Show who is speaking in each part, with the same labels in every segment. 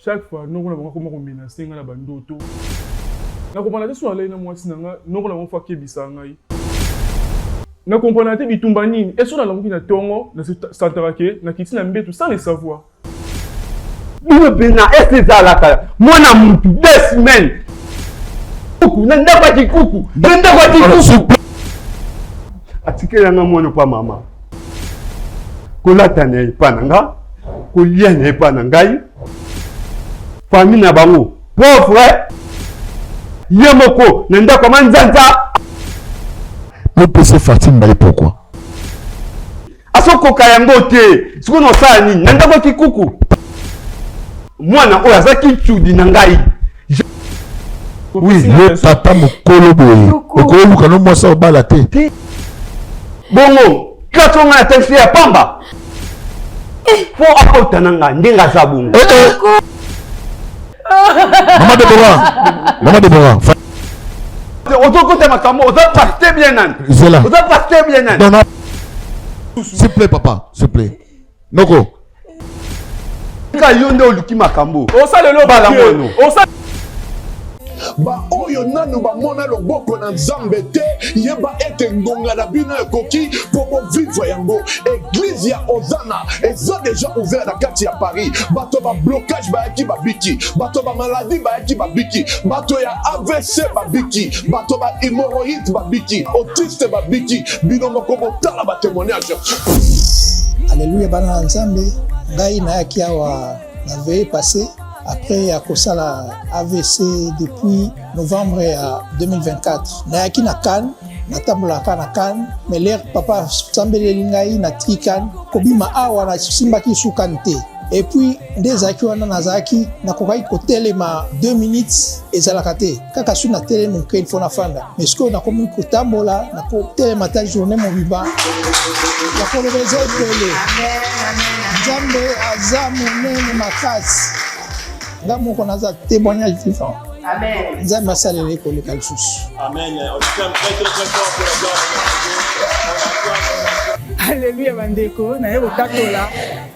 Speaker 1: chaque fois nous on a comment menacer na bandoto na comprendre te so aller na mwasi nanga noko na mfa kebisa ngai na comprendre te bitumba nini et so na langi na tongo na santarake na kiti na mbetu sans le savoir
Speaker 2: Nous bena est ça la moi na mutu 2 semaines kuku na ndaba ti kuku atikela na mwana pa mama kolata na ipananga kolia na ipanangai famille na bango pauvre yemoko na ndako manzanza
Speaker 3: le PC Fatim Bale pourquoi
Speaker 2: asoko kayango te siko no sala nini na ndako ti kuku mwana oyo azaki chudi na ngai.
Speaker 3: Oui, le papa mokolo boye okolo luka no mwasa obala te
Speaker 2: bongo katonga na taxi ya pamba fo akota nanga ndenga za bongo
Speaker 3: Maman Deborah
Speaker 2: otokota makambo oza pasteur bien nan oza pasteur bien nan
Speaker 3: non s'il te plaît papa s'il te plaît noko
Speaker 2: ka yonde oluki makambo
Speaker 1: o sa le lo bala mono o sa
Speaker 4: ba oyo nanu ba mona loboko na nzambe te yeba ete ngonga na bino ekoki pour vivre yango église ya Ozana eza déjà ouvert na kati ya Paris bato ba blocage ba yaki ba biki bato ba maladie ba yaki ba biki bato ya AVC ba biki bato ba hémorroïde ba biki autiste ba biki bino moko botala ba témoignage.
Speaker 5: Alléluia bana nzambe ngai na yaki awa na veille passé après à Kosala AVC depuis novembre 2024. Nayaki na Cannes, natambolaka na Cannes, mais l'air papa sambeleli ngai na Trikan, kobima awa na simbaki sukante. Et puis ndezaki wana nazaki nakokaki kotelema 2 minutes ezalaka te kaka su na telema nke il faut na fanda mais ce que nakomi kotambola nakotelema ta journée mobimba nakolobeza epele nzambe aza monene makasi nga moko naza témoignage vivant. Amen. Nzambe asaleli koleka lisusu.
Speaker 4: Amen.
Speaker 6: Alléluia bandeko na yebo tatola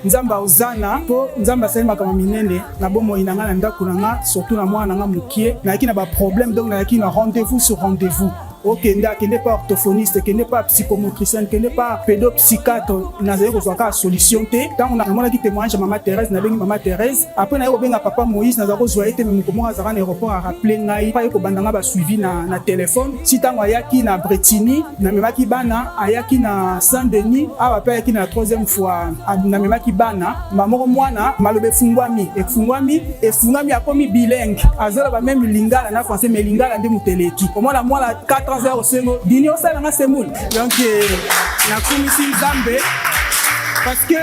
Speaker 6: nzamba Ozana po nzamba asali makama minene na bomo inanga na ndako nanga surtout na mwana nanga mukie na yaki na ba problème donc na yaki na rendez-vous sur rendez-vous. Ok, qui n'est pas orthophoniste, qui n'est pas psychomotricien, qui n'est pas pédopsychiatre, n'a pas solution. Tant on a mon qui témoigne à Maman Thérèse, n'a Maman Thérèse. Après, n'a pas papa Moïse, n'a pas été même comment à l'aéroport à rappeler n'a pas eu bandanga suivi na téléphone. Si tant ayaki na Bretigny, n'a même qui bana, ayaki na Saint-Denis, a pas qui na 3e fois, n'a même qui bana, maman mwana, malobe fungwami et fungwami a commis bilingue. Azala ba même lingala na français mais lingala de muteleki. Au moins la moi la 4 au Sengo, dîner au salon à Semoun. Donc, la commission Zambé, parce que,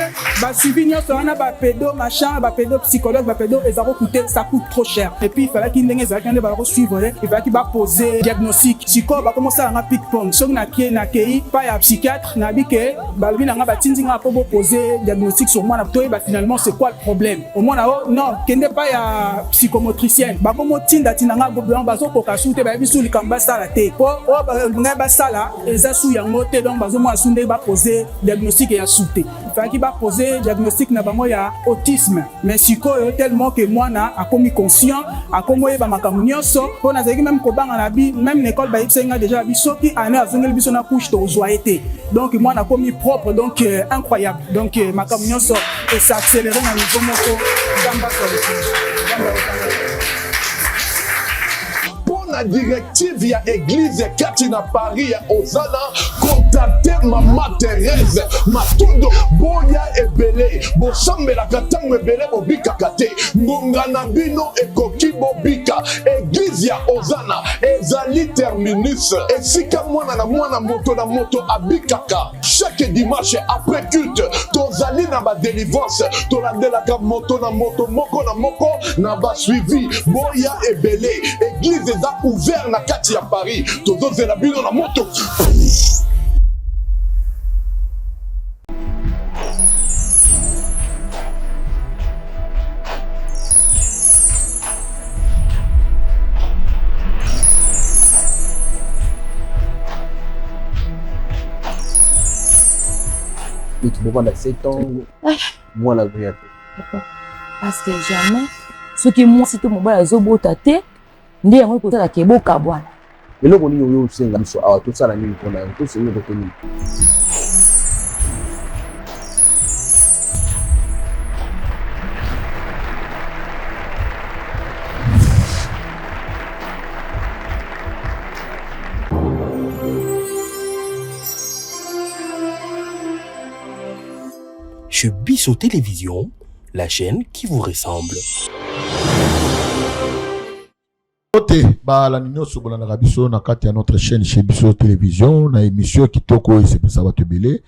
Speaker 6: suivi, on a pédo, machin, pédo, psychologue, pédo, et ça coûte trop cher. Et puis, il fallait qu'il y ait un suivre, il fallait qu'il va poser diagnostic. Psychologue va commencer à un ping-pong. Si on a pas un psychiatre, n'a dit que, pour poser diagnostic sur moi, finalement, c'est quoi le problème? Au moins, non, qu'il n'y ait pas un psychomotricien. Comme Tinda Tinanga, Bazo, Pokasu, Babisu, Likambasa, la tête. Pour, Basala, et Zasu Yamote, donc, Bazo, Sunde, va poser diagnostic et à souter. Qui va poser diagnostic na bango ya autisme mais sikoyo tellement que moi na a commis conscient a komo yeba makambo nyonso po na zeki même kobanga na bi même l'école ba yipsenga déjà bi soki ana azongeli biso na couche to zoité donc moi na commis propre donc incroyable donc makambo nyonso et ça accéléré na niveau moko gamba
Speaker 4: la directive ya église kati na Paris ya Ozana contacter Maman Thérèse matondo boya ebele bosambela katango ebele bobika kate ngonga na bino ekoki bobika église ya Ozana ezali terminus esika mwana na mwana moto na moto abikaka chaque dimanche après culte tozali na ba délivrance tolandelaka moto na moto moko na moko na ba suivi boya ebele église eza ouvert na kati ya Paris tozozela bino na moto.
Speaker 7: Tu peux prendre 7 ans, moi la vie.
Speaker 8: Parce que jamais
Speaker 7: Ce qui moi si tout mobile azobota te nde yango ko tala keboka bwana.
Speaker 8: eloko nini oyo osenga biso awa tosala nini mpona yango tosengi kote nini.
Speaker 9: Chez Bisso Télévision, la chaîne qui vous ressemble.
Speaker 3: La nino sobola na biso na kati ya notre chaîne chez Bisso Télévision na émission kitoko et c'est ça va te belé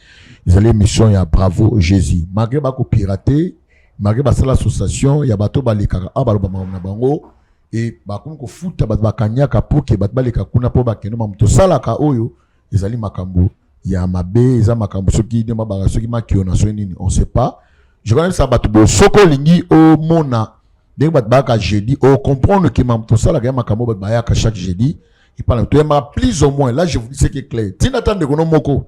Speaker 3: ils allaient émission ya Bravo Jésus malgré ba ko pirater malgré ba sala association ya bato baleka abaloba na bango et ba ko futa ba kanyaka pour que ba baleka kuna po ba keno mamuto sala ka oyo ezali makambo ya mabe eza makambo soki de mabara soki makiona so nini on sait pas je connais ça bato bo soko lingi o mona. Dès que tu jeudi, on comprend que tout ça, chaque jeudi, il parle plus ou moins. Là, je vous dis ce qui est clair. Tu n'attends de moko.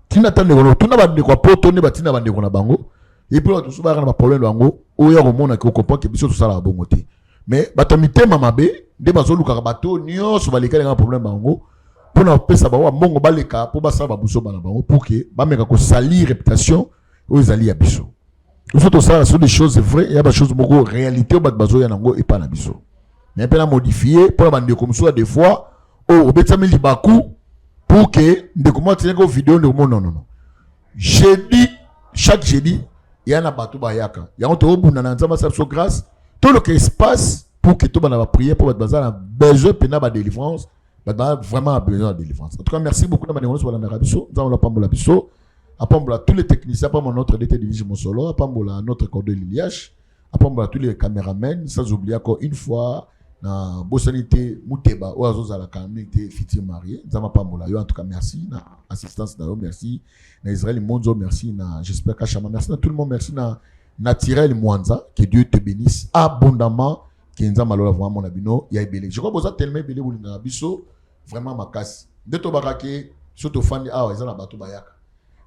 Speaker 3: Tu n'attends de tu n'as pas de quoi pour tourner, tu n'as pas de quoi bango. Et puis, tu sais pas un problème bango. Ou ya au monde qui comprend que tout ça la bon côté. Mais batamité mamabe, des bazolu karabato, nio sur les cas un problème bango. Pour nous faire ça, bawa mongo baleka pour basa babuso bango pour que ba meka ko salir réputation aux alliés abiso. Nous sommes ça, ce sont des choses vraies, il y a des choses beaucoup réalité au bazo yanango et pas na biso. Mais peut la modifier pour la bande comme ça des fois au betami libaku pour que de comment tirer une vidéo de non non non. Jeudi chaque jeudi il y a na bato bayaka. Il y a on to buna na nzamba sa grâce tout le qui se passe pour que tout bana va prier pour votre bazar a besoin pena ba délivrance, ba vraiment besoin de délivrance. En tout cas merci beaucoup na bande sur la Arabiso, nous allons pas la biso. Apambola tous les techniciens, apambola notre DT division mon solo, apambola notre cordon Liliache, apambola tous les caméramens, sans oublier encore une fois na Bossanité Mouteba ou Azos à la communauté futur marié, Zama Pambola. En tout cas merci na assistance na merci na Israël Monzo merci na j'espère qu'Achama merci na tout le monde merci na Naturel Mwanza que Dieu te bénisse abondamment que Nzama lola vraiment mon abino ya belé. Je crois que vous êtes tellement belé pour na biso vraiment ma casse. De to barake surtout fan ah ils ont la bateau bayaka.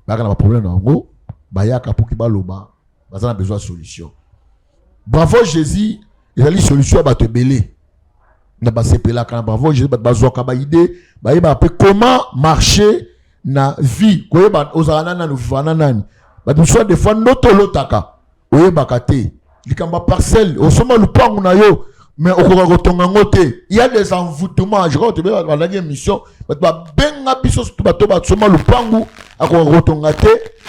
Speaker 3: Bah on a un problème en gros bayaka pour qui baloba bah on a besoin de solution. Bravo Jésus il a une solution à battre belé na ba sepela kana bravo Jésus ba zoka ba idée ba après comment marcher na vie koye ba ozana na vivana nani ba soit des fois noto lotaka oye bakate likamba parcelle osoma lupangu na yo mais okoka kotonga ngote il y a des envoûtements je crois que tu vas dans la mission ba benga biso tout bato ba soma lupangu akoka kotonga te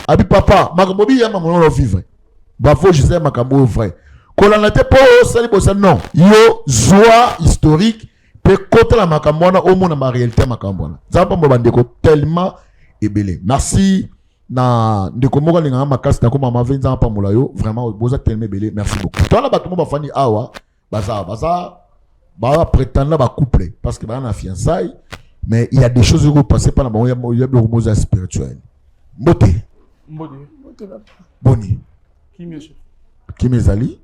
Speaker 3: abi papa makambo bi ya mamono vivre bravo Jésus makambo vrai kolana te po sali bosa non yo joie historique pe kota la makambo na omo na ma réalité makambo na zapa mo bandeko tellement ebelé merci na ndeko moko linga makasi na ko mama venza pa mola yo vraiment boza tellement ebelé merci beaucoup toi la bato mo ba fani awa ba prétendre ba couple parce que ba na fiançailles mais il y a des choses qui passer par la bon il y a le mot spirituel mbote
Speaker 1: papa
Speaker 3: boni qui mezali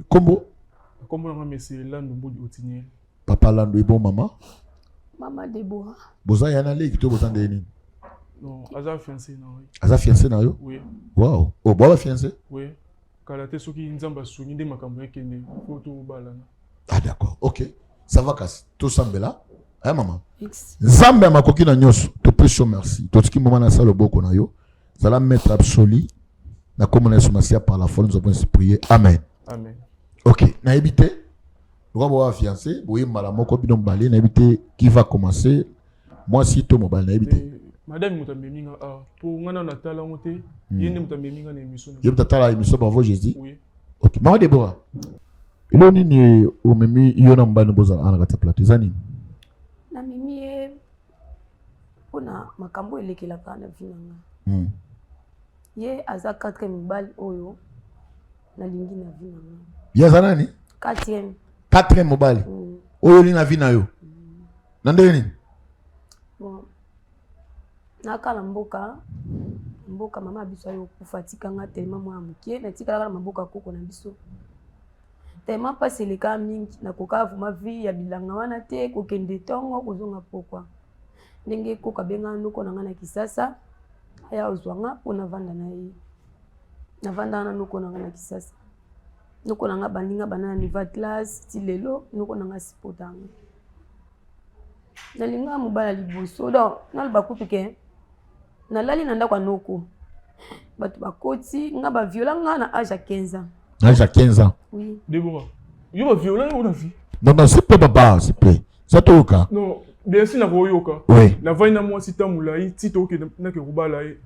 Speaker 3: Combo
Speaker 1: na monsieur Lando Mbodi Otiniel
Speaker 3: papa Lando et bon maman
Speaker 10: Deborah
Speaker 3: boza yana leki to boza ndeni
Speaker 1: non aza fiancé na oui
Speaker 3: aza fiancé na yo
Speaker 1: oui
Speaker 3: wow oh boa fiancé
Speaker 1: oui kala te soki nzamba sungi nde makambo ekende foto balana
Speaker 3: ah d'accord OK ça va kasi to sambela hein maman nzambe makoki na nyoso to pression merci to tiki maman na sala boko na yo zala mettre absolu na comme on par la foi nous avons prié amen
Speaker 1: amen
Speaker 3: OK na habité on va fiancé boye mala moko bidon balé na habité qui va commencer moi si to mobile na habité
Speaker 1: madame mutameminga pour ngana na tala ngote yende mutameminga na émission
Speaker 3: yende tala émission bravo Jésus
Speaker 1: oui
Speaker 3: OK maman Deborah ilo nini o memi yona mbana boza ana kata plateau zani
Speaker 10: na mimi kuna makambo elekela kana vinanga ye aza 4e mibali oyo na lingi na vina na
Speaker 3: ya zanani 4e mobali oyo ni na vina yo na ndeni
Speaker 10: bon nakala mboka mama biso yo kufatika nga tellement mwa mukie na tikala kala maboka koko na biso tellement passé les cas mingi na koka vuma vie ya bilanga wana te kokende tongo kozonga pokwa ndenge koka benga noko na nga na Kisasa aya ozwanga pona vanda na ye na vanda na noko na nga na Kisasa noko nanga bandinga bana niveau classe ti lelo noko nanga sipotanga nalinga mobala liboso donc naloba kutu ke nalali na ndako ya noko bato bakoti nga baviola nga na âge ya 15 ans.
Speaker 3: Âge ya 15 ans?
Speaker 10: Oui.
Speaker 1: Déborah, yo baviola yo na vie?
Speaker 3: Non, s'il te plaît, papa, s'il te plaît. Ça te yoka?
Speaker 1: Non, bien sûr na koyoka.
Speaker 3: Oui.
Speaker 1: Na vai na moi sita mulai ti to ke na ke rubala e.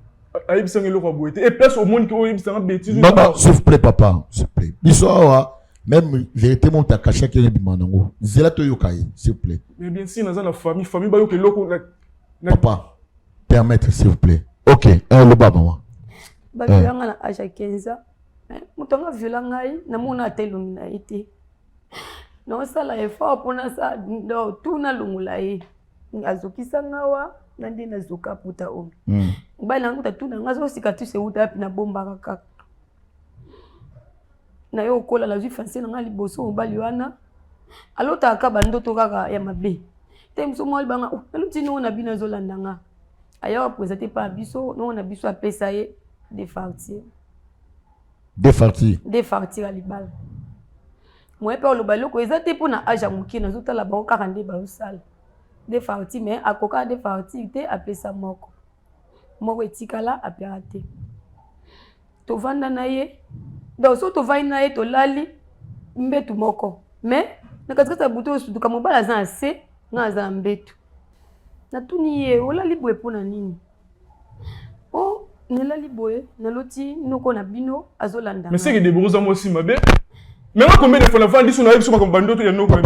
Speaker 1: Ayebisanga eloko boete et place au monde ko yebisanga bêtise.
Speaker 3: Non, non, s'il vous plaît, papa, s'il vous plaît. L'histoire, même vérité mon ta caché qui est bimanango. Zela to yoka, s'il vous plaît.
Speaker 1: Mais bien sûr na famille ba yo ke loko na
Speaker 3: papa, permettre s'il vous plaît. OK, le baba moi.
Speaker 10: Ba violanga na âge 15 ans. Mutonga violanga na mona telongi na été. Non ça la effort pour na ça do tout na lungula e. Azokisa ngawa na ndi na zoka puta o. Bala nguta tout na ngazo sikatuse uta na bomba kaka. Na yo kola la vie française na ngali boso bali wana. Alota akaba ndoto kaka ya mabe. Te msomo libanga aluti no na bina zolandanga. Aya présenter par biso no na biso apesa ye défartir.
Speaker 3: Défartir.
Speaker 10: Défartir à libal. Moi pe olobalo ko ezate pona âge muki na zota la ba 42 ba usala. Défartir mais akoka défartir te apesa moko. Moko etikala apérate. To vanda na ye. Donc so to vai na ye to lali mbetu moko. Mais na katikata buto suduka mobala za ase na za mbetu. Na tuni ye olali boye pona nini? Oh nelali boye naloti noko na bino azolanda.
Speaker 1: Mais c'est que des brousa moi aussi mabe. Mais moi combien de fois la vendre sur na biso comme bandoto ya noko.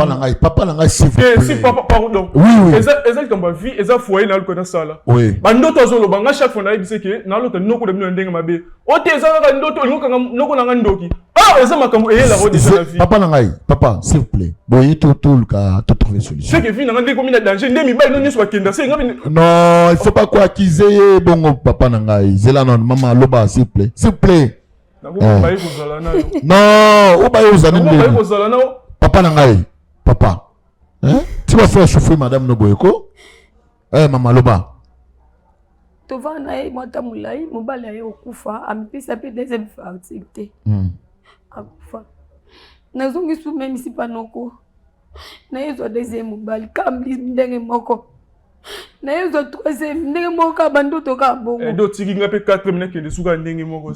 Speaker 3: Papa nanga s'il vous plaît.
Speaker 1: Si papa pardon.
Speaker 3: Oui.
Speaker 1: Eza comme ba vie, eza foyer na ko na sala.
Speaker 3: Oui.
Speaker 1: Bandoto azolo banga chaque fois na biso ke na lota noko de bino ndenge mabe. O te eza ka ndoto noko na ndoki. Ah eza makambo eyela ro déjà la vie.
Speaker 3: Papa nanga papa s'il vous plaît. Boye tout le cas to trouver solution.
Speaker 1: C'est que vie na ndenge comme na danger ndemi ba non so kenda c'est
Speaker 3: non, il faut pas quoi accuser bon papa nanga. Zela non maman loba s'il vous plaît. S'il vous plaît.
Speaker 1: Non,
Speaker 3: papa nangai, papa. Hein? Tu vas faire chauffer madame Noboyeko? Maman Loba.
Speaker 10: Tu vas naï mota mulai, mobala yo kufa, amipisa pe deuxième activité. Akufa. Nazongi sou même si panoko. Na yezo deuxième mobali kambi ndenge moko. Na yezo troisième ndenge moko bandoto ka bongo.
Speaker 1: Et d'autres qui ngapé 4 minutes que de souka ndenge moko.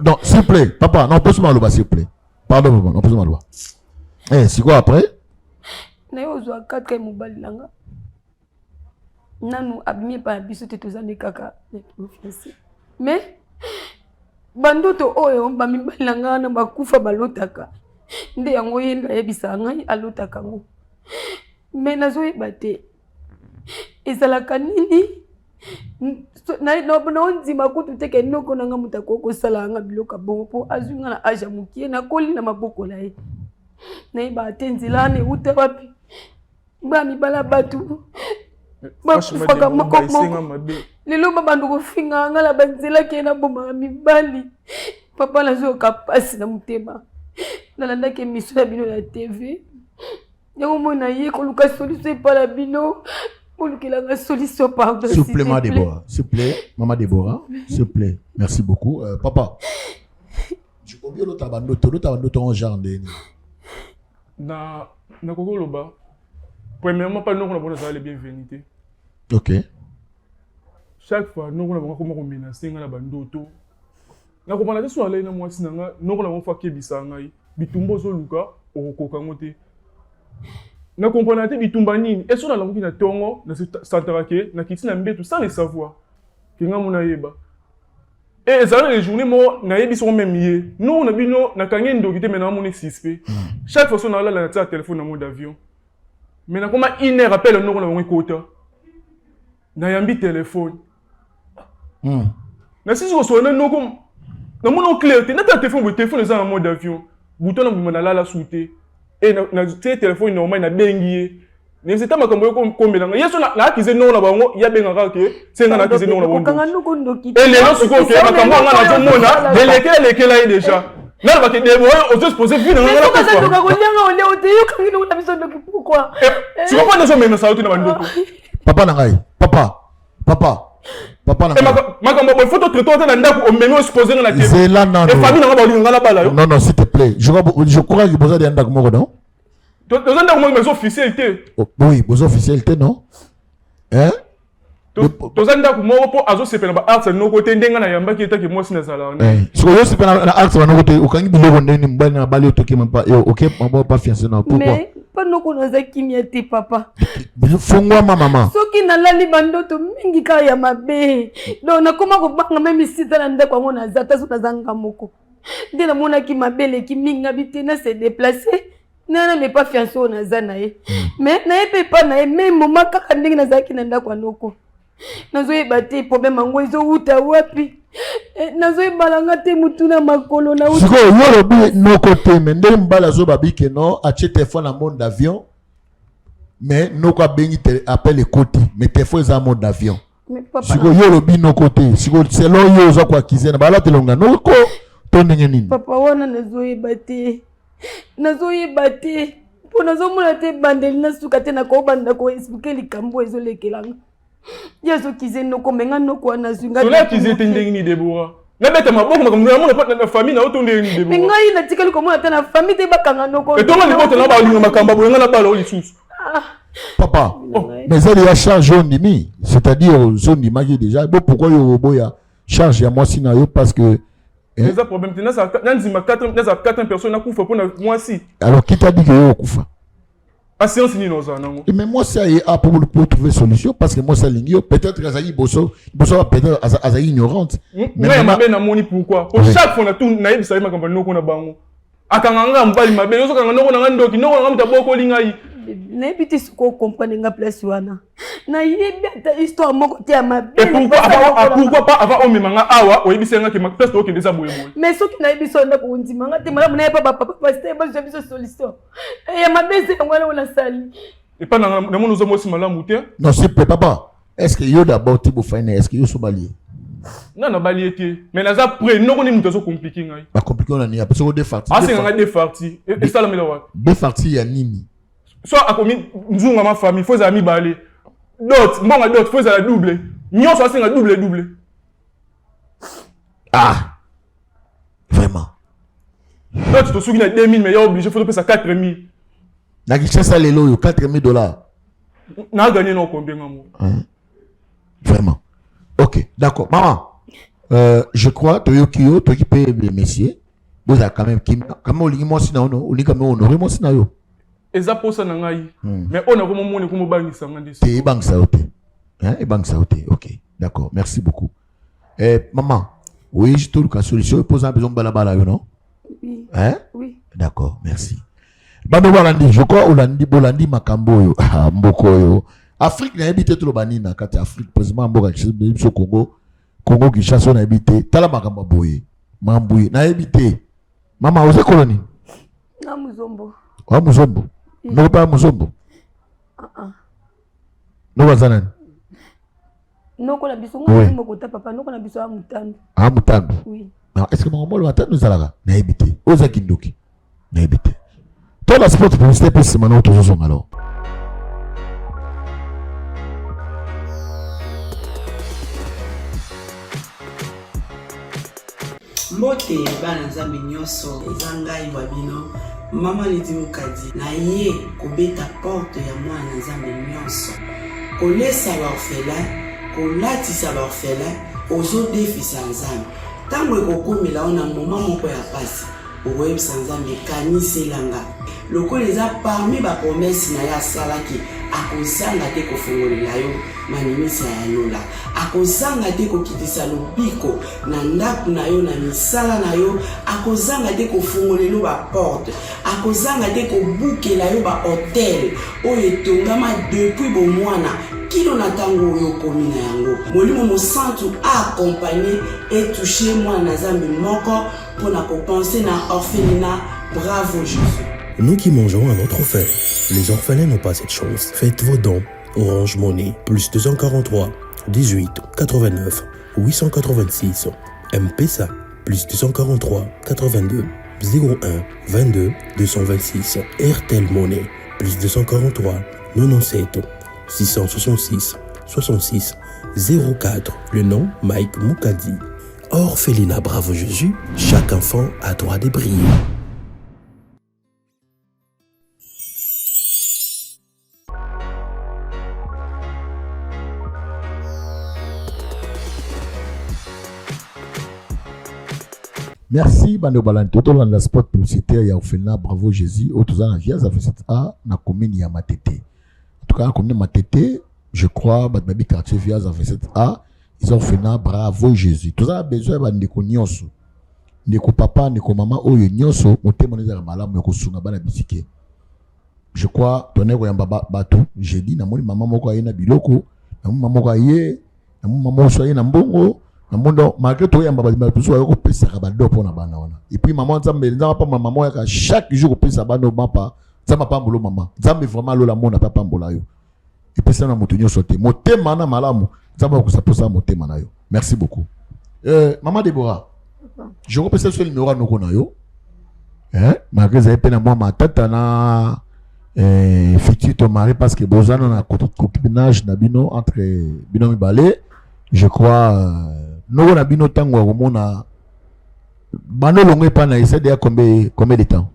Speaker 3: Non, s'il vous plaît, papa, non, pose-moi le bas, s'il vous plaît. Pardon, papa, non, pose-moi le bas. C'est quoi après?
Speaker 10: Nayozo 4 mobali langa. Nanu abimi pa biso te tozande kaka fiancé. Mais bandoto oyo bami balanga na bakufa balotaka. Nde yango yenda yebisa ngai alotaka ngo. Mais nazo yebate. Ezalaka nini? Na ondima kutu teke noko nanga mutako kosala nga biloka bongo po azunga na aja mukie na koli na maboko na ye na iba atenzila ne uta wapi ba mibala batu ba kufaka moko lelo babandu kofinga nga la banzela ke na bomba mibali papa na zo kapasi na mutema nalanda ke miso na bino na TV yango mona ye koluka solution pa la bino.
Speaker 3: S'il vous plaît, Maman Déborah. S'il vous plaît, Maman Déborah. S'il vous plaît. Merci beaucoup. Papa, tu combien l'autre abandon en genre de
Speaker 1: na kokoloba. Premièrement, pas nous on a besoin de bienvenue.
Speaker 3: OK.
Speaker 1: Chaque fois nous on a besoin comment menacer nga bandoto. Na ko bana so ala na mwasi nanga nous on a besoin kebisa ngai. Bitumbo zo luka okoka ngote. Na comprendre te bitumba nini et so na langi na tongo na santarake na kiti na mbetu sans le savoir que nga mona yeba et ça les journées mo na yebi so même yé nous na bino na kangi ndoki te maintenant mon suspect chaque fois so na la na téléphone na mode avion mais na comment une heure appelle nous na ngwe kota na yambi téléphone na si so na no comme na mon clair te na téléphone ça en mode avion bouton na la souté. Et na téléphone normal na bengi ne c'est tama kambo ko mbelanga yeso na akize non na bango ya benga ke senga na akize non na bango et les gens ko ke makambo nga na zomona deleke la déjà na ba ke debo on se poser vie na nga na quoi tu comprends les hommes na sauti na bandoko
Speaker 3: papa na ngai papa Papa n'a
Speaker 1: pas. Faut te traiter dans ndako au même exposé dans la télé.
Speaker 3: C'est là non.
Speaker 1: Et famille n'a pas linga la bala.
Speaker 3: Non non s'il te plaît. Je crois que vous avez ndako moko non.
Speaker 1: Dans ndako moko mais officialité.
Speaker 3: Oui, vous officialité non. Hein?
Speaker 1: Dans ndako moko po azo sepela ba art no côté ndenga na yamba ki etaki moi sina sala.
Speaker 3: So yo sepela na art na côté okangi biloko ndeni mbali na bali otoki même pas OK, on pas fiancé non. Pourquoi?
Speaker 10: Pas nous connaissons kimia te papa.
Speaker 3: Fongwa maman.
Speaker 10: Soki na lali bandoto mingi ka ya mabe. Donc na koma ko banga même sita na ndako ngona zata so zanga moko. Nde na mona ki mabele ki mingi habité na se déplacer. Na ne pas fiancé na zana ye. Mais na yepe pas na même moment kaka ndenge na zaki na ndako anoko. Nazo yebate problème ngo ezo uta wapi. Nazo yebalanga te mutuna makolo na uta.
Speaker 3: Siko yoro bi no côté mais ndé mbala zo babike non acheter téléphone en mode d'avion. Mais no kwa bengi appelle le côté mais téléphone est en mode d'avion. Siko yoro bi no côté siko selon yo zo kwa kizena bala telonga no ko to ndenge nini.
Speaker 10: Papa wana nazo yebate. Nazo yebate. Po nazo mona te bandeli na suka te na ko banda ko expliquer likambo ezo lekelanga. Yazo kize no komenga no kwa na zunga.
Speaker 1: Sola kize te ndenge ni Deborah. Na beta maboko makamuna mona pa na famille na oto ndenge ni Deborah.
Speaker 10: Ngai na tikali komona te na famille te bakanga no ko.
Speaker 1: Et toi na bota na ba linga makamba bo ngana bala oli susu.
Speaker 3: Papa, mais ça il y a charge jaune demi, c'est-à-dire zone d'image déjà. Bon pourquoi yo boya charge ya moi sinayo parce que
Speaker 1: les problèmes na ça nzima 4 personnes na kufa pour moi si.
Speaker 3: Alors qui t'a dit que yo kufa?
Speaker 1: A séance ni noza nango.
Speaker 3: Mais moi ça y est pour trouver solution parce que moi ça lingio peut-être Azali bosso peut-être Azali ignorante.
Speaker 1: Mais mabe na moni pourquoi? Pour chaque fois na tout na yebisa makamba noko na bango. Akanganga mbali mabe yoso kanga noko na ndoki noko na mtaboko lingai.
Speaker 10: Na ebiti siko comprendre nga place wana. Na yebi ata histoire moko te ya mabe.
Speaker 1: Et pourquoi pas avant omemanga awa oyebisa nga ke ma place to ke déjà boye boye.
Speaker 10: Mais soki na yebiso na ko ndimanga te mala mona papa pasteur ba jebiso solution. Ya mabe se ngwana ona sali.
Speaker 1: Et pas na mono zo mosi malamu te.
Speaker 3: Non c'est papa. Est-ce que yo d'abord Tibo Faine est-ce que yo so balié?
Speaker 1: Non na balié te. Mais na za près noko ni muto so compliqué ngai.
Speaker 3: Ba compliqué on ni parce que deux parties.
Speaker 1: Ah c'est nga deux parties. Et ça la mela wa.
Speaker 3: Deux parties ya nini?
Speaker 1: Soit à commis nzunga ma famille faut ami balé. D'autres mbonga d'autres faut la double. Nyon so singa double.
Speaker 3: Ah. Vraiment.
Speaker 1: D'autres to souki na 2000 mais ya obligé faut payer ça 4000.
Speaker 3: Na kichasa lelo yo $4000.
Speaker 1: Na gagné non combien ngamo.
Speaker 3: Vraiment. OK, d'accord. Maman. Je crois Toyokio to qui paye les messieurs. Vous avez quand même comment oli mo sina ono, oli quand même honorer mo sina yo.
Speaker 1: Eza posa na ngai. Mais on a vraiment moni comme bangisa ngandi.
Speaker 3: Te bank ça oté. Hein, et bank ça oté. OK, d'accord. Merci beaucoup. Maman, oui, je trouve que la solution pose un besoin balabala non?
Speaker 10: Oui.
Speaker 3: Hein?
Speaker 10: Oui.
Speaker 3: D'accord, merci. Bando Walandi, je crois Bolandi Makambo yo, mboko yo. Afrique na habité tout le bani na kati Afrique précisément mboka Kinshasa Congo Kinshasa na habité tala makambo boye. Mambuye na habité. Mama ose koloni.
Speaker 10: Na Muzombo.
Speaker 3: Wa Muzombo. No pas Muzombo. No bazana.
Speaker 10: Noko na biso ngoma moko ta papa noko na biso a Mutandu.
Speaker 3: Ah Mutandu.
Speaker 10: Oui.
Speaker 3: Non, est-ce que mon molo Mutandu zalaka na habité. Oza kindoki. Na habité. Toi la sport publicité pour ce maintenant toujours son alors.
Speaker 11: Mbote bana nzambe nyonso eza ngai babino mama leti mukadi na ye kobeta porte ya mwana nzambe nyonso kolesa baorphelin kolatisa baorphelin ozodefisa nzambe ntango ekokomela ona moma moko ya pasi okoyebisa nzambe kaniselanga lokola eza parmi bapromese na ye asalaki akozanga te kofongolela yo manimisa ya lola akozanga te kokitisa lobiko na ndako na yo na misala na yo akozanga te kofongolela baporte akozanga te kobukela yo bahotel oyo etongama depuis bomwana kilo na ntango oyo okomi na yango molimo mosantu aakompagne etouche mwana na nzambe moko mpona kopense na orphelinat. Bravo Jésus.
Speaker 9: Nous qui mangeons à notre faim, les orphelins n'ont pas cette chance. Faites vos dons. Orange Money, plus 243 18 89 886. M-Pesa, plus 243 82 01 22 226. Airtel Money, plus 243 97 666 66 04. Le nom Mike Moukadi. Orphelinat Bravo Jésus, chaque enfant a droit de briller.
Speaker 3: Merci, Bando Balanto. Tout le spot publicitaire, il y a Orphelinat Bravo Jésus. Autour de la Via A, na commune Yamatete. En tout cas, la commune Yamatete, je crois, Badbabi quartier Via A, ils ont fait Bravo Jésus. Tout ça a besoin de nyonso. Ndeko papa, ndeko maman, oyo nyonso, motémoné de la malade, moko sunga bana bisike. Je crois, tonnerre ou yamba bato, j'ai dit, na moni maman moko aye na biloko, na maman moko aye, na maman moko aye na mbongo. Malgré tout, il y a un peu de pesa kabado pour na bana wana. Et puis maman nzambe nzamba pa maman ya chaque jour pesa bano mapa. Nzamba pa mbolo maman. Nzambe vraiment lola mona papa mbola yo. Et puis ça na motunyo sote. Motema na malamu. Nzamba ko saposa motema na yo. Merci beaucoup. Maman Déborah. Je repère ce numéro à noko na yo. Malgré ça peine moi ma tata na fiti ton mari parce que bozana na copinage na bino entre bino mibale. Je crois nous na bino tango romona bano longue pas na essaie de combien de temps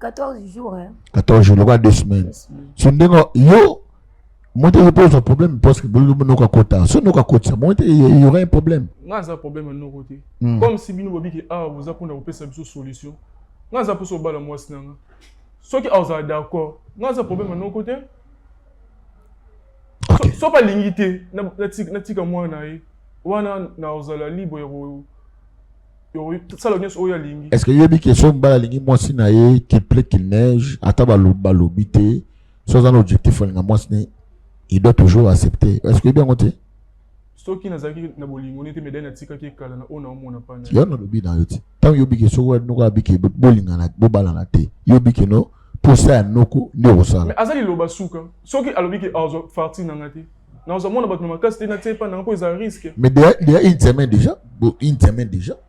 Speaker 10: 14 jours hein
Speaker 3: 14 jours le 2 semaines sundengo yo monte je pose un problème parce que bolo noka kota so noka kota monte il y aurait un problème
Speaker 1: ngaza un problème no côté comme si bino bobi ki vous apona ko pesa biso solution ngaza poso bala mwasi nanga soki aza d'accord ngaza problème no côté so pas limité na tika mwana ye wana na ozala libre yo ça la nyos oya lingi
Speaker 3: est-ce que yebi que so mbala lingi mwasi na ye qu'il pleut qu'il neige ata balobité sans un objectif na mwasi ne il doit toujours accepter est-ce que bien ngote
Speaker 1: soki na zaki na bolingo nete medana tika ki kala na ona omona pana
Speaker 3: yo no lobi na yoti tant yebi que so wa no ka biki bolinga na bobala na te yebi que no pour ça noko ni osala
Speaker 1: mais azali loba suka soki alobi que azo farti na ngati na ozo mona bato makasi te na te pa na ko za risque
Speaker 3: mais il y a une semaine déjà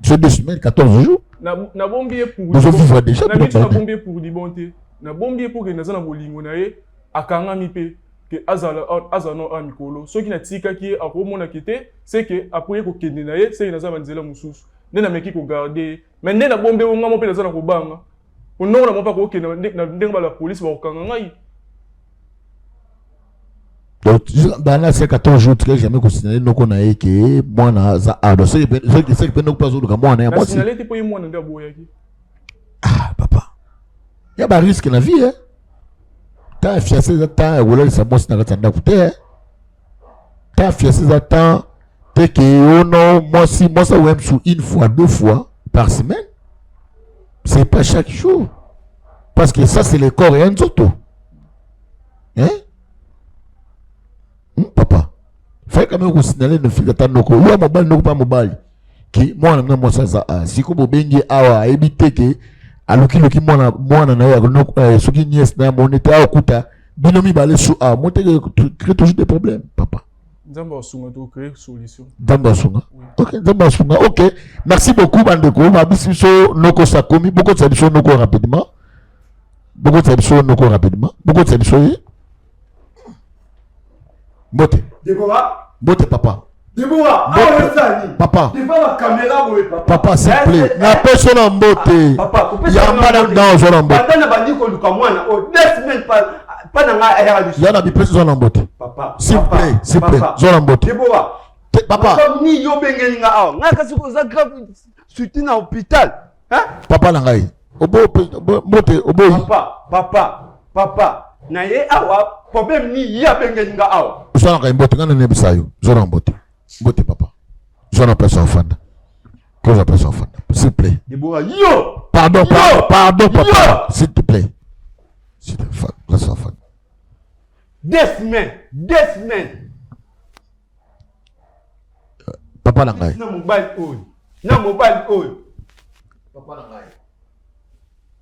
Speaker 3: sur 2 semaines 14 jours
Speaker 1: na bombier pour
Speaker 3: vous vivre déjà
Speaker 1: na bombier pour di bonté na bombier pour que na zana bolingo na ye akanga mi pe que azano amikolo soki na tika ki akomona kete c'est que après ko kende na ye c'est na za banzela mususu nena meki ko garder mais nena bombe nga mo pe na zana ko banga on n'a pas que la police va au Kangangai.
Speaker 3: Donc, dans ces 14 jours, tu n'as jamais considéré que moi, ceux qui peuvent nous passer au Cameroun, papa. Il y a un risque dans la vie. Tu as fiancé de temps, ou là, ça m'a dit que tu as fiancé de temps, tu que moi, ça ou même sous une fois, 2 fois par semaine. C'est pas chaque jour. Parce que ça, c'est le corps et un auto. Hein? Papa. Fait quand même que vous signalez une fille d'attendre. Ou à mobile, non pas mobile. Qui, moi, moi, ça, si vous bengi awa, éviter que, alors qu'il y a moi, ce qui n'y est, mon état, au kuta, binomi balé sous a, monter, crée toujours des problèmes, papa.
Speaker 1: D'abord, on crée solution.
Speaker 3: Ok. Merci beaucoup, Bandeko. Ma bisou, Noko Sakomi, beaucoup de services Noko rapidement. Beaucoup de services Noko rapidement. Beaucoup de services. Bote.
Speaker 2: Déborah.
Speaker 3: Bote, papa.
Speaker 2: Déborah.
Speaker 3: Papa.
Speaker 2: Devant la caméra, papa.
Speaker 3: Papa, s'il te plaît. La personne en beauté.
Speaker 2: Papa,
Speaker 3: il y a un madame dans son en beauté.
Speaker 2: Pas dans la
Speaker 3: il y a des personnes en beauté.
Speaker 2: Papa.
Speaker 3: S'il te plaît. Zone en beauté.
Speaker 2: Déborah.
Speaker 3: Papa.
Speaker 2: Ni yo bengelinga aw. Nga kasi ko za grave suite na hôpital. Hein?
Speaker 3: Papa nangai. Beauté,
Speaker 2: Papa. Na ye awa problème ni ya bengelinga aw.
Speaker 3: Zone nangai beauté ngana ne bisayo. Zone en beauté. Beauté papa. Zone en personne fan. Cause en personne fan. S'il te plaît.
Speaker 2: Déborah, yo.
Speaker 3: Pardon, papa. S'il te plaît. S'il te plaît. Personne fan.
Speaker 2: 2 semaines.
Speaker 3: Papa nangai.
Speaker 2: Na mobile oil.
Speaker 3: Papa nangai.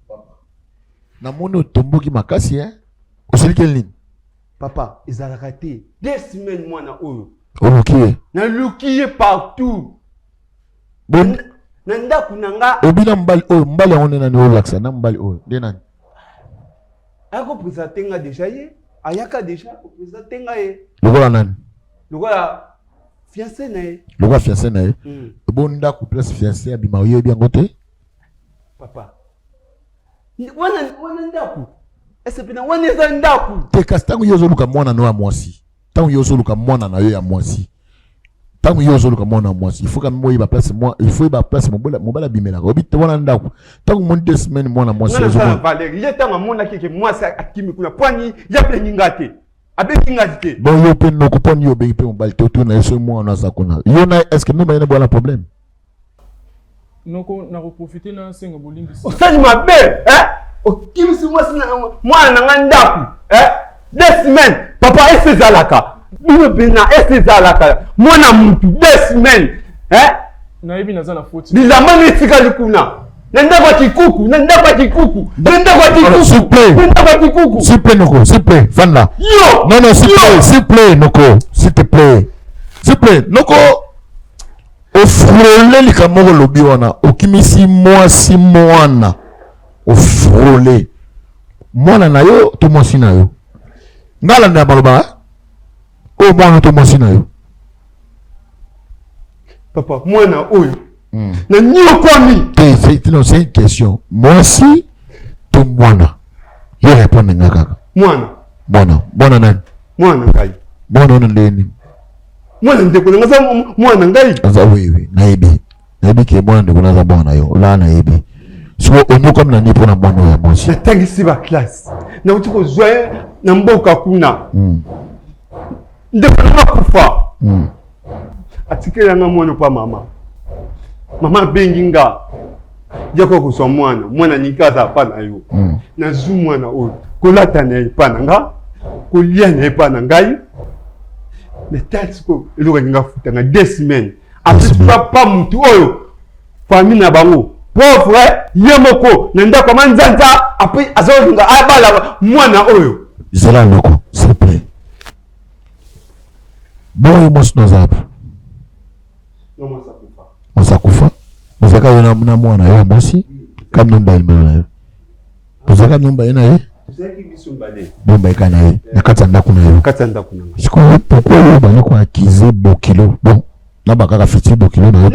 Speaker 3: Papa. Na mono tomboki makasi Oseli quelle ligne?
Speaker 2: Papa, ils ont raté 2 semaines moi na oyo.
Speaker 3: Olukiye.
Speaker 2: Na lukiye partout.
Speaker 3: Bon.
Speaker 2: Nanda kunanga.
Speaker 3: Obina mbali on na ni relaxa na mbali ndenani.
Speaker 2: Ako présenter nga déjà ye. Ayaka déjà présenter nga ye.
Speaker 3: Lokola nani?
Speaker 2: Le gars fiancé nae.
Speaker 3: Le gars fiancé nae. Bon ndako place fiancé abima yo bien côté.
Speaker 2: Papa. Wana ndako. Est-ce que wana za ndako?
Speaker 3: Te kastangu yo zoluka mwana no ya mwasi. Tangu yo zoluka mwana na yo ya mwasi. Tangu yo zoluka mwana mwasi. Il faut que moi ba place moi, il faut ba place mobala bimela. Obite wana ndako. Tangu mon 2 semaines mwana mwasi
Speaker 2: zo. Na Valérie, il tanga mona keke mwasi akimi kuna pwani ya pe ngate. Abe ngate.
Speaker 3: Bon yo pe no kuponi yo be pe mobali to na yeso mwana za kuna. Yo na est-ce que même il y a un problème?
Speaker 1: Noko na profiter na senga bolingi.
Speaker 2: Osani mabe, okimisi mwasi na mwana nga ndaku, 2 semaines, papa ese zalaka. Bibe bina ese zalaka. Mwana mtu 2 semaines,
Speaker 1: na yebi naza na faute.
Speaker 2: Bizamani tika likuna. Nenda kwa kikuku, nenda kwa kikuku. Nenda kwa kikuku.
Speaker 3: S'il plaît Noko, s'il plaît, fan là.
Speaker 2: Yo.
Speaker 3: Non s'il plaît Noko, s'il te plaît. S'il plaît, Noko. Ofrole likamoko lobi wana okimisi mwasi mwana ofrole mwana na yo to mwasi na yo ngala nda baloba o mwana to mwasi na yo
Speaker 2: papa mwana oyo na nyo kwami
Speaker 3: c'est une question mwasi to mwana yo répondre ngaka mwana nani
Speaker 2: mwana ngai
Speaker 3: mwana nani
Speaker 2: mwana ndeko ngaza mwana ngai
Speaker 3: aza wewe naibi ke mwana ndeko naza mwana yo la naibi so onyo comme na nipo na mwana ya mwasi
Speaker 2: natangisi ba classe na utiko zoe na mboka kuna ndeko na kufa atikela nga mwana pa mama benginga yako kuswa mwana nikaza pa na yo na zu mwana oyo kolata na ipana nga kolia na ipana ngai. Mais tel que le gars a fait 2 semaines. Après, tu vas pas monter. Famille na bango. Pauvre, yemoko. Nenda comment nzanza. Après, azonga abala mwana oyo.
Speaker 3: Zela loko, s'il vous plaît. Bon, moi je n'ose pas.
Speaker 2: Non, moi ça kufa.
Speaker 3: Moi ça kufa. Moi ça kana na mwana yo mosi. Comme nomba ilmela yo. Moi ça kana nomba ina yo. Bomba ikana ye nakata ndako na yo siko pourquoi yo bana ko acquiser bokilo bon na bakaka fiti bokilo na yo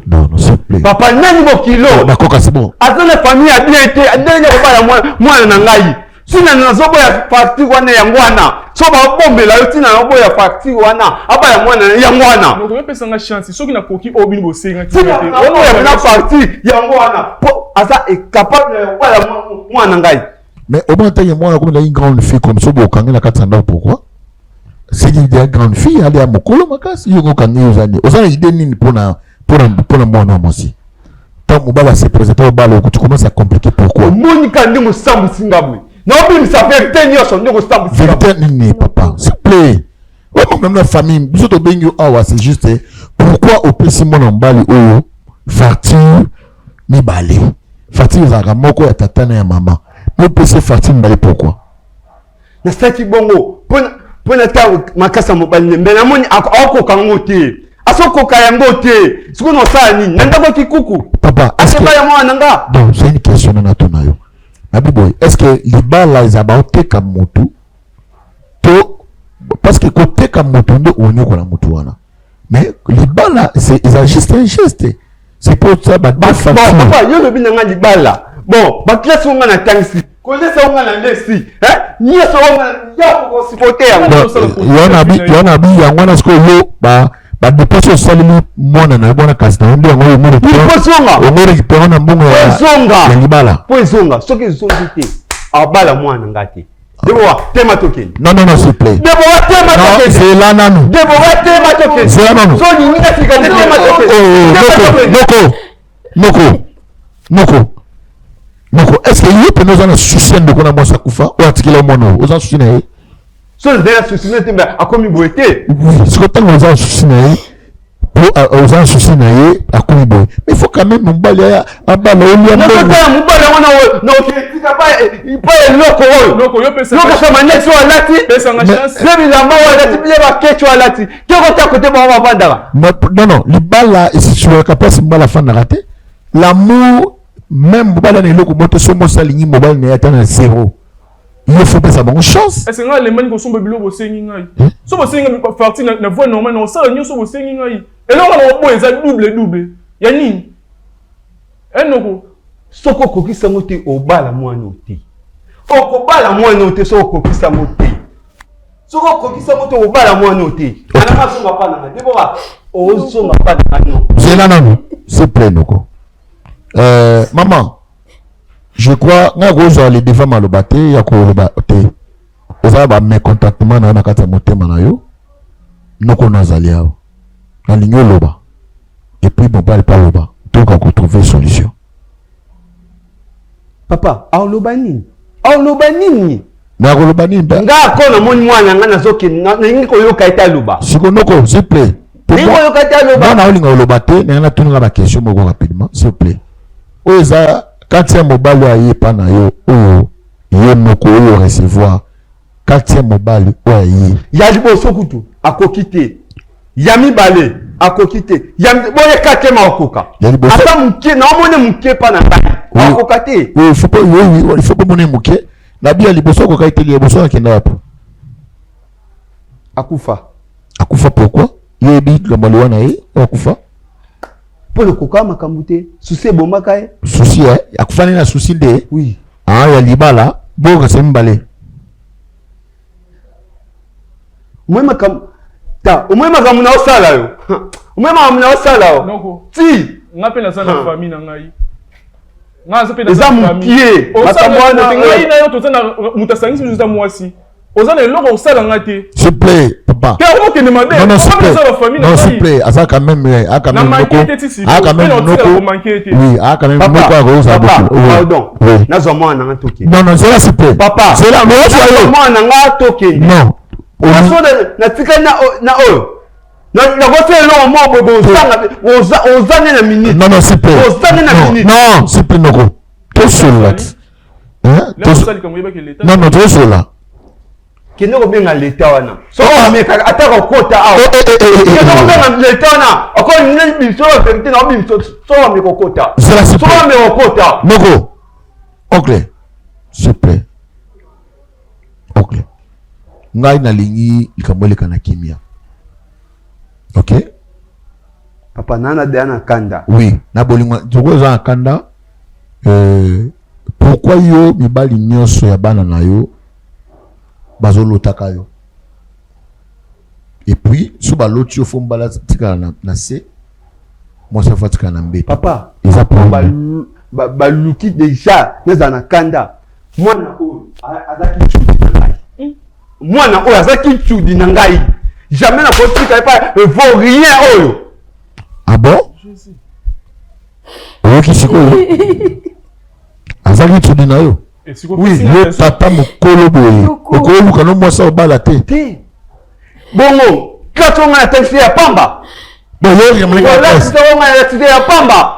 Speaker 3: non s'il te plaît
Speaker 2: papa nani bokilo
Speaker 3: d'accord c'est bon
Speaker 2: azana famille a bien été adenya ko bala mwana na ngai sina nazobo ya parti wana ya ngwana so ba bombela yo tina na boya parti wana aba ya mwana ya ngwana
Speaker 1: donc yo pesa nga chance soki na koki obini bosenga ti
Speaker 2: wana ya parti ya ngwana po asa est capable wala mwana ngai.
Speaker 3: Mais au moins, il y a une grande fille comme ça, pourquoi? C'est une grande fille, elle est à Mokolo, Makas, il y a une année. Aux années, il pour la moi aussi. Tant que Mobala s'est présenté au bal, tu commences à compliquer pourquoi?
Speaker 2: Monica dit que ça me singabou. Non, mais ça fait 10 ans, ça me semble.
Speaker 3: Vérité, papa, s'il te plaît. Même la famille, vous êtes bien, c'est juste pourquoi au PC mon emballé ou facture ni balé. Facture, ça a moko ya tata na ya maman. Nous PC facture ni balé pourquoi?
Speaker 2: Na saki bongo, pona ta makasa mobali mbena moni ako kangote. Asoko kayangote. Siko no sani, nanda ko kikuku.
Speaker 3: Papa, est-ce que
Speaker 2: ya mwana nanga?
Speaker 3: Donc c'est une question na tonayo. Nabiboy, est-ce que libala is about take a moto? To parce que côté comme moto ndo onyo ko na moto wana. Mais libala c'est juste un geste. C'est pour ça ba facture.
Speaker 2: Bon, papa, yo le binanga libala. Bon, ba classe on na tangisi. Kolesa on na lesi. Nyeso on ya ko supporter yango.
Speaker 3: Yona bi yangwana sko yo ba dépense salimi mwana na bwana kasi na ndio ngoyo mwana
Speaker 2: songa
Speaker 3: ngore kipero na mbongo ya
Speaker 2: songa
Speaker 3: ngibala
Speaker 2: po songa soki zongi te abala mwana ngati debo wa tema tokeni
Speaker 3: non s'il te plaît
Speaker 2: debo wa tema tokeni
Speaker 3: c'est là nanu
Speaker 2: debo wa tema tokeni
Speaker 3: c'est là nanu
Speaker 2: so ni ninga tika tema tokeni
Speaker 3: Noko est-ce que yé peut nous en soucier de kona mwasa kufa ou atikila mwana aux en soucier na
Speaker 2: so ndela soucier te akomi boete
Speaker 3: oui ce que tant aux en soucier na aux en soucier na akomi boy mais il faut quand même mbali ya abala olia
Speaker 2: mbali mbali wana no tika pa loko
Speaker 1: yo pesa
Speaker 2: loko sama next wa lati
Speaker 1: pesa nga chance
Speaker 2: sebi la mawa lati bile ba kecho lati keko ta côté ba vandaka
Speaker 3: non libala et si tu es capable mbala fanda raté l'amour même mobile na eloko moto so mo salingi mobile na yata na 0 Il faut pas ça bonne chance.
Speaker 1: Est-ce que les mani ko sombe bilo bo sengi ngai. So bo sengi parti na voie normale na sala nyo so bo sengi ngai. Et là on a bo eza double. Ya nini? Enoko
Speaker 2: soko kokisa mote obala mwana ote. Okobala mwana ote soko kokisa mote. Soko kokisa mote obala mwana ote. Ana masonga pa na ndebo ba. Ozonga pa na no.
Speaker 3: Zela nanu, c'est plein noko. Maman, je crois nga gozo les devant malobate ya ko lobate. Oza ba mécontentement na kata motema na yo. Noko nazali yao. Na linyo loba. Et puis bon pas loba. Donc on trouver solution.
Speaker 2: Papa, aoloba nini? Aoloba nini?
Speaker 3: Na aoloba nini?
Speaker 2: Nga kona moni mwana nga nazoke na ngi koyoka eta loba.
Speaker 3: Siko noko, s'il vous plaît.
Speaker 2: Ngi koyoka eta loba.
Speaker 3: Na olinga oloba te, na tunga ba question moko rapidement, s'il vous plaît. Oza quand mobile aye pa na yo, yo noko yo recevoir. Quand mobile aye.
Speaker 2: Ya liboso kutu akokite. Yami bale akokite. Yami boye katema okoka. Ata muke na omone muke pa na ngai. Akokate.
Speaker 3: Oui, il faut pas mone muke. Na bia liboso ko kaite liboso akenda wapi?
Speaker 2: Akufa.
Speaker 3: Akufa pourquoi? Yebi lombalwa na ye, akufa.
Speaker 2: Polo koka makambute, souci bomaka e.
Speaker 3: Souci akufa na souci de.
Speaker 2: Oui.
Speaker 3: Ah ya libala, boka sembale.
Speaker 2: Mwema kam ta, umwema kam na osala yo. Umwema kam na osala yo.
Speaker 1: Noko.
Speaker 2: Ti,
Speaker 1: ngape na sana famille na ngai.
Speaker 2: Eza mukie.
Speaker 1: Makamwana ngai na yo tozana mutasangisi juste mwasi. Ozana eloko osala ngate.
Speaker 3: S'il vous plaît, papa. Non, s'il vous plaît. Ça quand même, quand même noko. Quand même noko. Oui, quand même noko à gauche à beaucoup.
Speaker 2: Pardon. Nazo mwana nga toke.
Speaker 3: Non, c'est là s'il vous plaît.
Speaker 2: Papa.
Speaker 3: C'est là moi
Speaker 2: mwana nga toke.
Speaker 3: Non.
Speaker 2: Na tika na oyo. Na kote lo mo bobo ozanga na minute.
Speaker 3: Non, s'il vous plaît.
Speaker 2: Ozanga na minute.
Speaker 3: Non, s'il vous plaît noko. Tout seul là. Non, tout seul là.
Speaker 2: Kende ko benga leta wana. So ameka ataka kota awa. Kende ko benga leta wana. Ako ni biso vérité na biso so ameka kota. So ameka kota.
Speaker 3: Noko. Ok. S'il vous plaît. Ok. Ngai na lingi likamwele kana kimia. Ok?
Speaker 2: Papa nana de kanda.
Speaker 3: Oui, na bolingwa joko za kanda. Pourquoi yo mibali nyonso ya bana na yo bazolo takayo? Et puis sous baloti yo fombala tika na se moi ça fa tika na mbé.
Speaker 2: Papa,
Speaker 3: ils apprennent
Speaker 2: baluki déjà neza na kanda. Mwana o azaki chudi na ngai. Mwana o azaki chudi na ngai. Jamais na kotika pas vaut rien oyo.
Speaker 3: Ah bon? Ok, c'est quoi? Azaki chudi na yo. Oui, le tata mokolo boye. Okolo luka no mwasa obala te.
Speaker 2: Te. Bongo, kato nga taxi ya pamba.
Speaker 3: Bon, yo yamleka.
Speaker 2: Wala kato nga taxi ya pamba.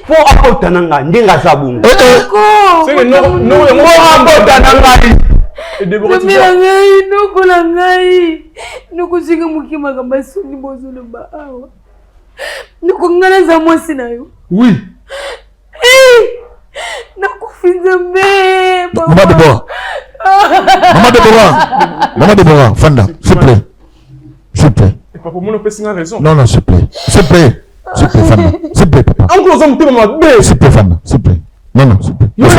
Speaker 2: Fo akota nanga ndinga sabungu.
Speaker 1: C'est no
Speaker 2: akota nanga.
Speaker 10: Mira ngai noko la ngai. Noko singa mukima kamba suni bozolo ba awa. Noko ngana za mwasi na yo.
Speaker 2: Oui.
Speaker 10: Nakufinza me.
Speaker 3: Maman Deborah. Maman Deborah, Fanda, s'il vous plaît. S'il vous plaît.
Speaker 1: Papa, mon père a raison.
Speaker 3: Non, s'il vous plaît. S'il vous plaît. S'il vous plaît, Fanda. S'il vous plaît, papa.
Speaker 1: Encore ça me dit maman.
Speaker 3: S'il vous plaît, Fanda. S'il vous plaît. Non, s'il vous plaît.
Speaker 2: Non,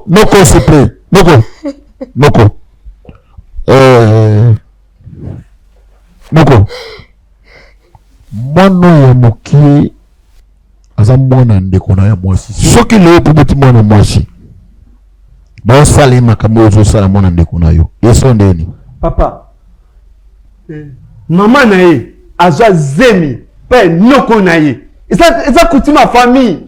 Speaker 3: Noko, s'il vous plaît. Noko. Mwana ya mokie aza mwana ndeko na ya mwasi. Soki leo poboti mwana mwasi. Ba sala makambo ozo sala mwana ndeko na yo. Yeso ndeni.
Speaker 2: Papa. Mama na ye azwa zemi pe noko na ye. Eza kutima famille.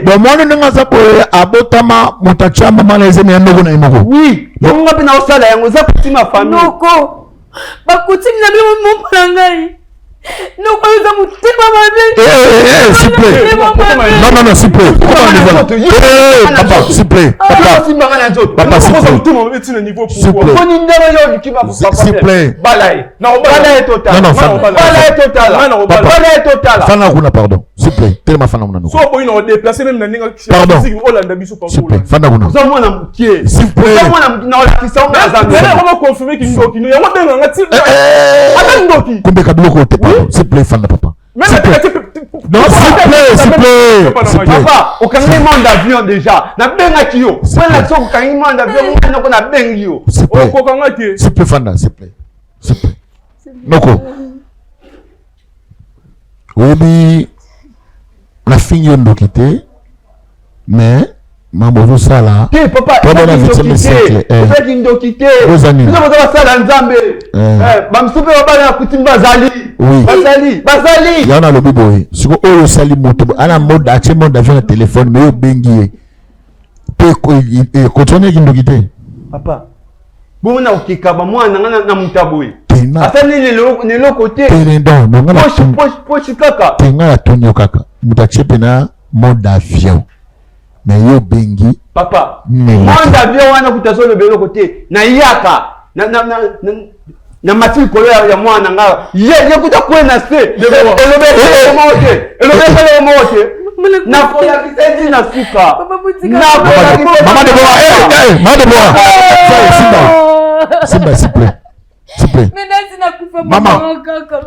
Speaker 3: Bon, mwana nanga zapo abotama mutachamba mala zemi ya noko na imoko.
Speaker 2: Oui. Bongo pe na osala yango eza kutima famille.
Speaker 10: Noko. Bakutimi na bimo mpona ngai. Non,
Speaker 3: s'il vous plaît. Non, s'il vous plaît. Papa, s'il vous plaît. Papa, s'il vous plaît. Pardon. S'il vous plaît, tellement fan de
Speaker 1: So boy no déplacer même na ninga.
Speaker 3: Pardon.
Speaker 1: Olanda biso par.
Speaker 3: S'il vous plaît, fan de
Speaker 2: Nous avons un moutier.
Speaker 3: S'il vous plaît.
Speaker 2: Nous avons un nord-africain.
Speaker 1: On va confirmer qu'il ndoki. Nous yamo benga ngati. Attends ndoki.
Speaker 3: Combien de côté pardon. S'il vous plaît, fan de papa.
Speaker 1: Non,
Speaker 3: s'il vous plaît.
Speaker 2: Papa, au monde d'avion déjà. Na benga kio. Moi la so au monde d'avion, on a bengio.
Speaker 3: S'il vous plaît, Fanda, s'il vous plaît. S'il vous plaît. Noko. Oui, la fille yon do quitter, mais maman ça là.
Speaker 2: Papa,
Speaker 3: pendant la 8e siècle,
Speaker 2: do quitter.
Speaker 3: Vos amis.
Speaker 2: Nous avons ça dans Nzambe. Bam soupe ba na kutim bazali.
Speaker 3: Oui.
Speaker 2: Bazali.
Speaker 3: Il y en a le biboy. Si vous avez sali moto, à la mode actuellement d'avion téléphone, mais bengi. Peut continuer qui nous quitter.
Speaker 2: Papa. Bon na okika ba mwana na mutaboy. Asani le côté.
Speaker 3: Non,
Speaker 2: poche kaka.
Speaker 3: Tenga ya tonyo kaka. Mutachepe na mode d'avion. Mais yo bengi.
Speaker 2: Papa. Mode d'avion wana kutaso le belo côté. Na yaka. Na mati kolo ya mwana nga. Ye kuta kwena se. Elobe mote. Na kola kitezi na suka.
Speaker 3: Maman de bois. Maman de bois. Simba, s'il vous plaît. S'il vous plaît. Maman.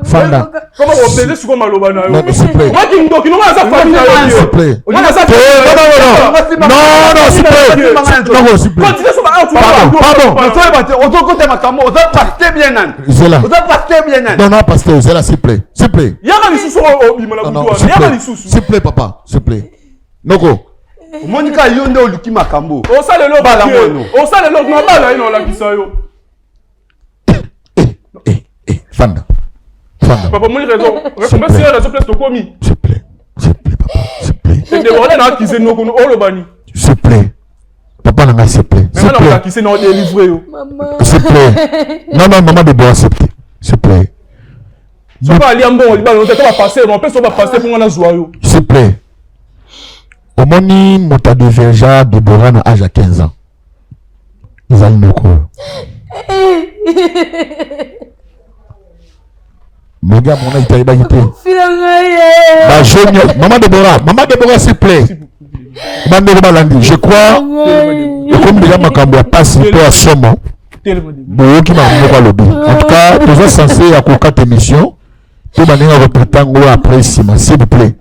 Speaker 3: Fanda.
Speaker 1: Comment on peut sur comment l'oba na yo?
Speaker 3: Non, s'il vous plaît.
Speaker 1: Moi qui ndoki non ça famille na yo.
Speaker 3: S'il vous plaît.
Speaker 1: On a ça.
Speaker 3: Non, s'il vous plaît. Non, s'il vous plaît.
Speaker 1: Continue sur ma
Speaker 3: Pardon.
Speaker 2: On doit côté makamo, on doit passer bien nan.
Speaker 3: Zela.
Speaker 2: On doit passer bien nan.
Speaker 3: Non, pasteur, Zela, s'il vous plaît. S'il vous plaît.
Speaker 1: Yaka li susu o bimala kutu. Yaka li susu.
Speaker 3: S'il vous plaît, papa. S'il vous plaît. Noko.
Speaker 2: Monica yonde oluki makambo.
Speaker 1: O sale lo bala mono. O sale lo na bala ino la kisayo.
Speaker 3: Fanda.
Speaker 1: Papa, moi, raison. Merci, raison, place de commis.
Speaker 3: S'il vous plaît, papa, s'il vous plaît.
Speaker 1: Et débordé dans qui c'est nous,
Speaker 3: s'il vous plaît. Papa, non, s'il vous plaît.
Speaker 1: S'il vous plaît. Qui c'est nous délivré.
Speaker 3: S'il vous plaît. Non, maman de bois, s'il vous plaît.
Speaker 1: Si on va aller en bon, on va passer, on va passer pour un joyau.
Speaker 3: S'il vous plaît. Au moni, mota de Verja de Boran à âge à 15 ans. Ils allaient nous courir. Mon gars, mon âge, il t'a dit. Maman Deborah, s'il vous plaît. Je crois, comme déjà ma cambo a passé à Somo, en tout cas, nous sommes censés à 4 émissions. Tout le monde représente après, s'il vous plaît.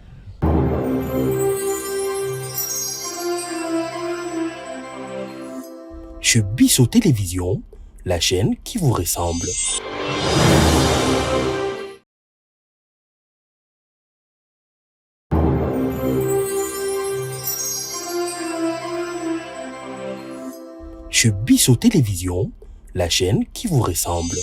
Speaker 9: Chez Bissot Télévision, la chaîne qui vous ressemble. Chez Bissot Télévision, la chaîne qui vous ressemble.